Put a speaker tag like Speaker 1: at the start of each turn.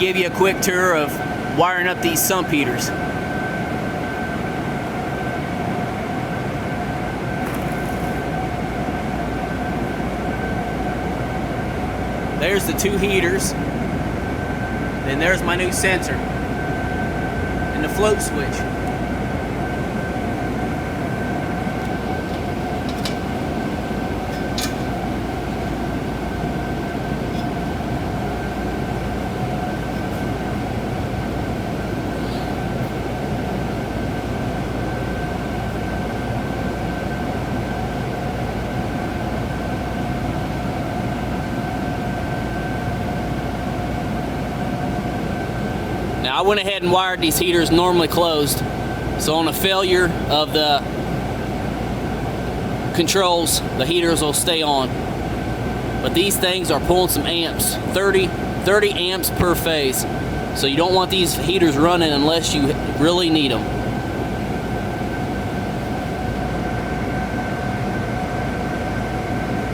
Speaker 1: give you a quick tour of wiring up these sump heaters. There's the two heaters. Then there's my new sensor and the float switch. Now I went ahead and wired these heaters normally closed, so on a failure of the controls, the heaters will stay on. But these things are pulling some amps, 30 amps per phase. So you don't want these heaters running unless you really need them.